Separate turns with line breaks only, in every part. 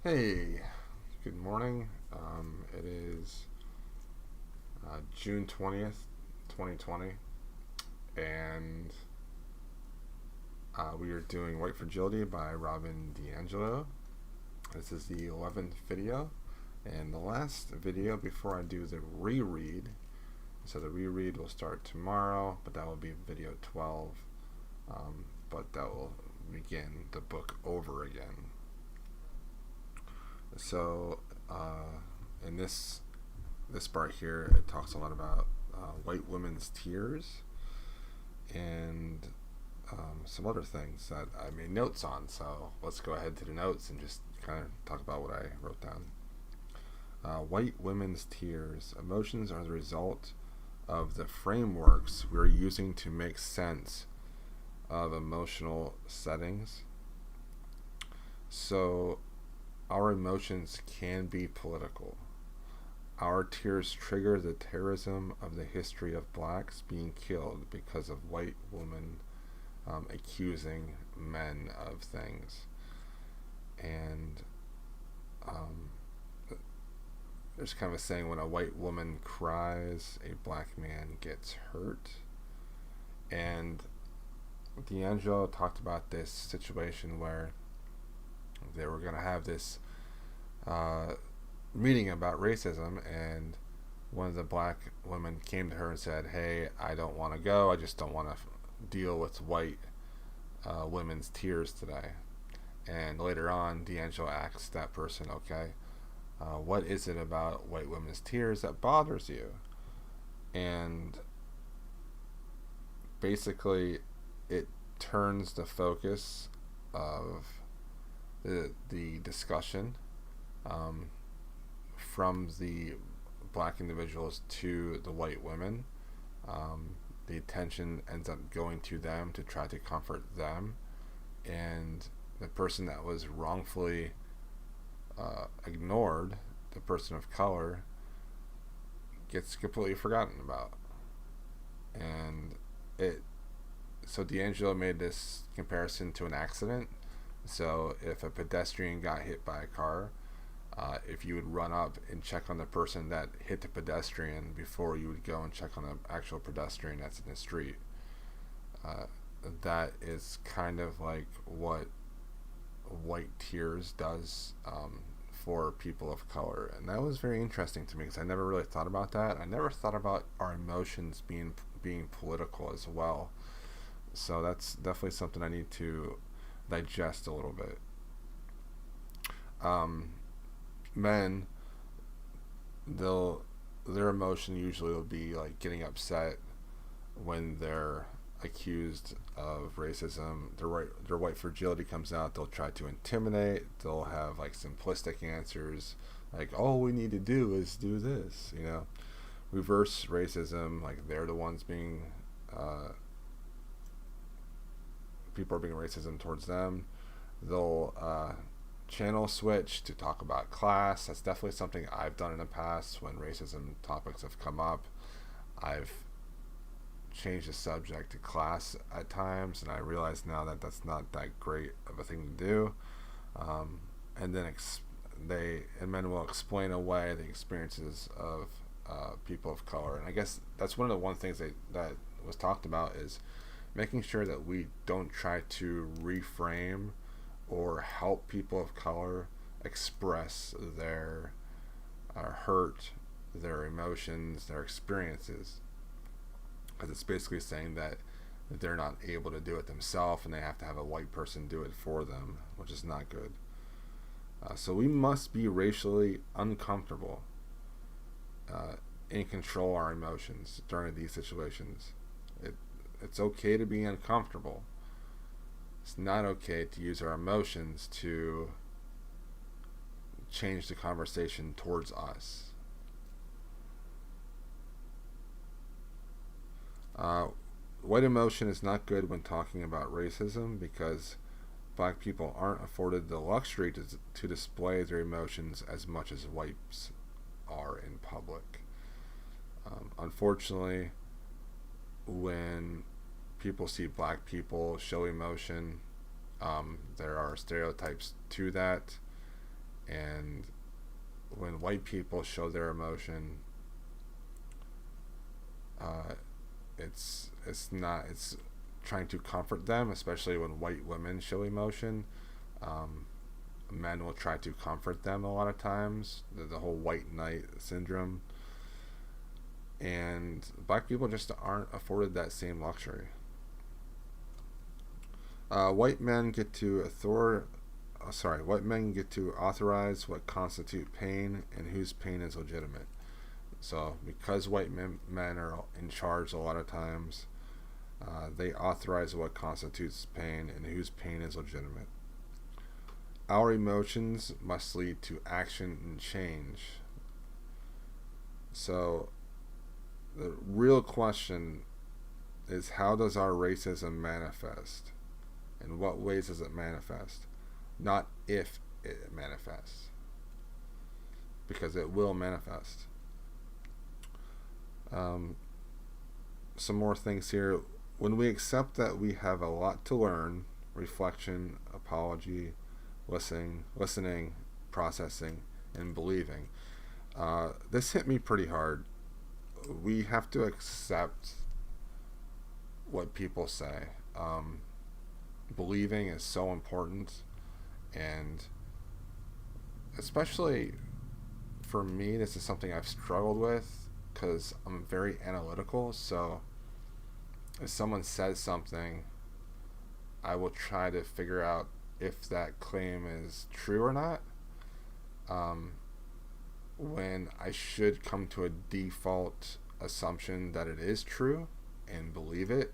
Hey, good morning. It is June 20th, 2020, and we are doing White Fragility by Robin DiAngelo. This is the 11th video, and the last video before I do the reread. So the reread will start tomorrow, but that will be video 12, but that will begin the book over again. So in this part here, it talks a lot about white women's tears and some other things that I made notes on. So let's go ahead to the notes and just kind of talk about what I wrote down. White women's tears. Emotions are the result of the frameworks we're using to make sense of emotional settings. So our emotions can be political. Our tears trigger the terrorism of the history of blacks being killed because of white women accusing men of things. And there's kind of a saying, when a white woman cries, a black man gets hurt. And DiAngelo talked about this situation where they were going to have this meeting about racism, and one of the black women came to her and said, "Hey, I don't want to go. I just don't want to deal with white women's tears today." And later on, DiAngelo asked that person, "Okay, what is it about white women's tears that bothers you?" And basically, it turns the focus of the discussion from the black individuals to the white women. The attention ends up going to them to try to comfort them, and the person that was wrongfully ignored, the person of color, gets completely forgotten about. And so DiAngelo made this comparison to an accident. So if a pedestrian got hit by a car, if you would run up and check on the person that hit the pedestrian before you would go and check on the actual pedestrian that's in the street, that is kind of like what white tears does for people of color. And that was very interesting to me, because I never really thought about that. I never thought about our emotions being political as well. So that's definitely something I need to digest a little bit. Men, their emotion usually will be like getting upset when they're accused of racism. Their white fragility comes out. They'll try to intimidate. They'll have like simplistic answers, like, "All we need to do is do this," reverse racism, like they're the ones being people are being racism towards them. They'll channel switch to talk about class. That's definitely something I've done in the past when racism topics have come up. I've changed the subject to class at times, and I realize now that that's not that great of a thing to do. And then men will explain away the experiences of people of color. And I guess that's one of the things that was talked about, is making sure that we don't try to reframe or help people of color express their hurt, their emotions, their experiences, because it's basically saying that they're not able to do it themselves and they have to have a white person do it for them, which is not good. So we must be racially uncomfortable and control our emotions during these situations. It's okay to be uncomfortable. It's not okay to use our emotions to change the conversation towards us. White emotion is not good when talking about racism, because black people aren't afforded the luxury to display their emotions as much as whites are in public. Unfortunately, when people see black people show emotion, there are stereotypes to that, And when white people show their emotion, it's trying to comfort them, especially when white women show emotion. Men will try to comfort them a lot of times, the whole white knight syndrome. And black people just aren't afforded that same luxury. White men get to authorize what constitute pain and whose pain is legitimate. So because white men are in charge a lot of times, they authorize what constitutes pain and whose pain is legitimate. Our emotions must lead to action and change. So the real question is, how does our racism manifest? In what ways does it manifest? Not if it manifests, because it will manifest. Some more things here. When we accept that we have a lot to learn, reflection, apology, listening, processing, and believing. This hit me pretty hard. We have to accept what people say. Believing is so important, and especially for me, this is something I've struggled with because I'm very analytical. So if someone says something, I will try to figure out if that claim is true or not, when I should come to a default assumption that it is true and believe it,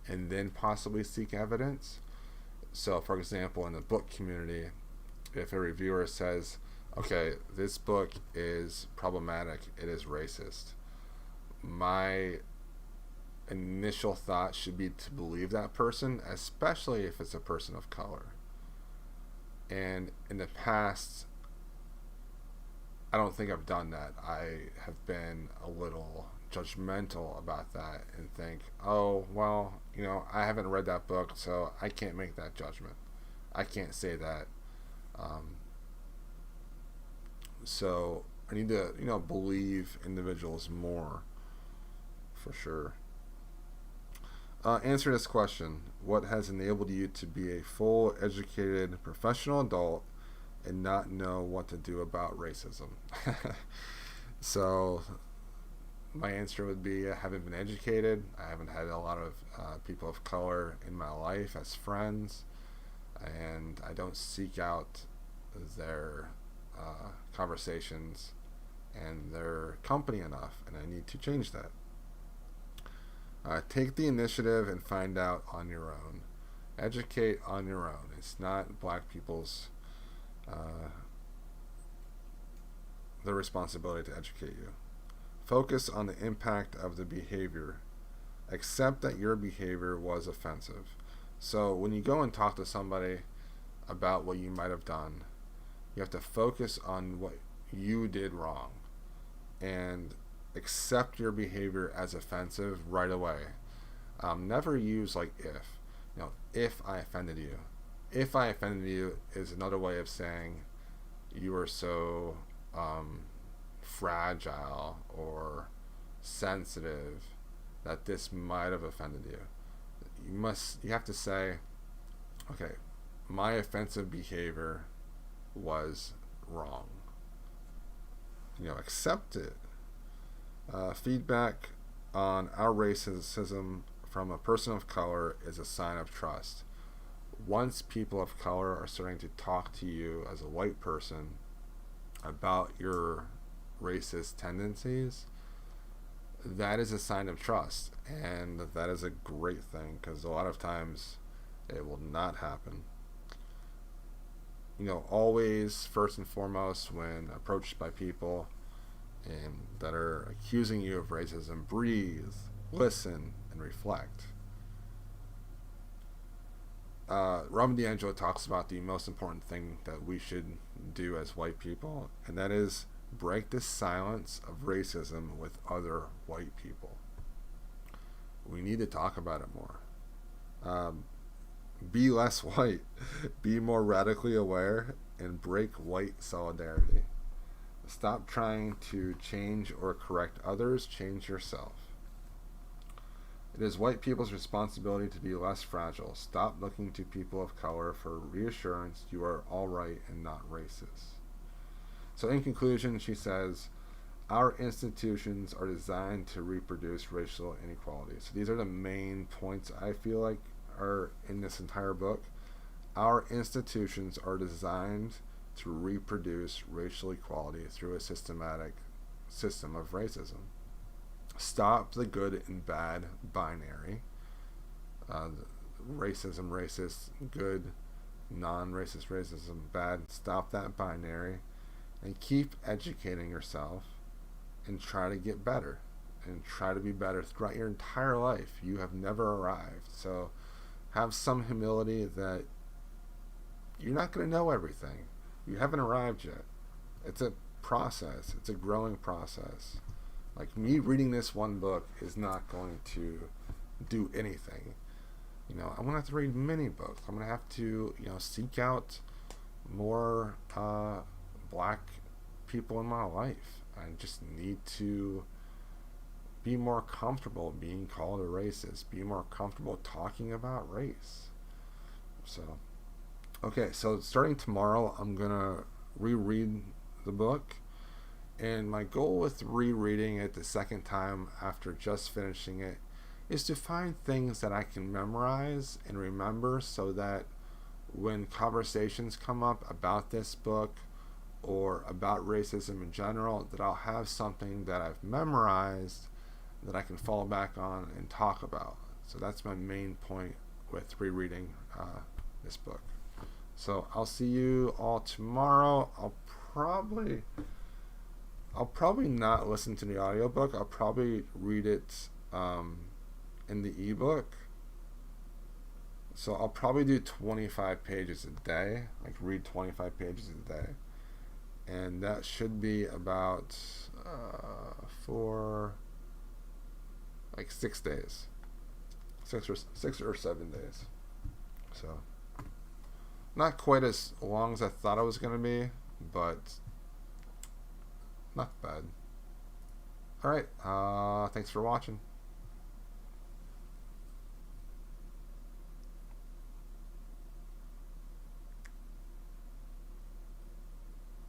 and then possibly seek evidence. So for example, in the book community, if a reviewer says, okay, this book is problematic, it is racist, my initial thought should be to believe that person, especially if it's a person of color. And in the past, I don't think I've done that. I have been a little judgmental about that and think, oh, well, I haven't read that book, so I can't make that judgment. I can't say that. So I need to, believe individuals more, for sure. Answer this question. What has enabled you to be a full, educated, professional adult and not know what to do about racism? So my answer would be, I haven't been educated. I haven't had a lot of people of color in my life as friends, and I don't seek out their conversations and their company enough, and I need to change that. Take the initiative and find out on your own. Educate on your own. It's not black people's the responsibility to educate you. Focus on the impact of the behavior. Accept that your behavior was offensive. So when you go and talk to somebody about what you might have done, you have to focus on what you did wrong and accept your behavior as offensive right away. Never use like if I offended you. If I offended you is another way of saying you are so fragile or sensitive that this might have offended you. You have to say, okay, my offensive behavior was wrong. Accept it. Feedback on our racism from a person of color is a sign of trust. Once people of color are starting to talk to you as a white person about your racist tendencies, that is a sign of trust, and that is a great thing, because a lot of times it will not happen. Always, first and foremost, when approached by people and that are accusing you of racism, breathe, listen, and reflect. Robin DiAngelo talks about the most important thing that we should do as white people, and that is break the silence of racism with other white people. We need to talk about it more. Be less white, be more radically aware, and break white solidarity. Stop trying to change or correct others, change yourself. It is white people's responsibility to be less fragile. Stop looking to people of color for reassurance you are all right and not racist. So in conclusion, she says, our institutions are designed to reproduce racial inequality. So these are the main points I feel like are in this entire book. Our institutions are designed to reproduce racial equality through a systematic system of racism. Stop the good and bad binary. Racism, racist, good, non-racist, racism, bad. Stop that binary and keep educating yourself and try to get better and try to be better throughout your entire life. You have never arrived. So have some humility that you're not going to know everything. You haven't arrived yet. It's a process. It's a growing process. Like me reading this one book is not going to do anything. I'm going to have to read many books. I'm going to have to, seek out more black people in my life. I just need to be more comfortable being called a racist, be more comfortable talking about race. So starting tomorrow, I'm going to reread the book. And my goal with rereading it the second time after just finishing it is to find things that I can memorize and remember so that when conversations come up about this book or about racism in general, that I'll have something that I've memorized that I can fall back on and talk about. So that's my main point with rereading this book. So I'll see you all tomorrow. I'll probably not listen to the audiobook. I'll probably read it in the ebook. So I'll probably do 25 pages a day, like read 25 pages a day. And that should be about for like 6 days. 6 or 7 days. So not quite as long as I thought it was going to be, but not bad. Alright, thanks for watching.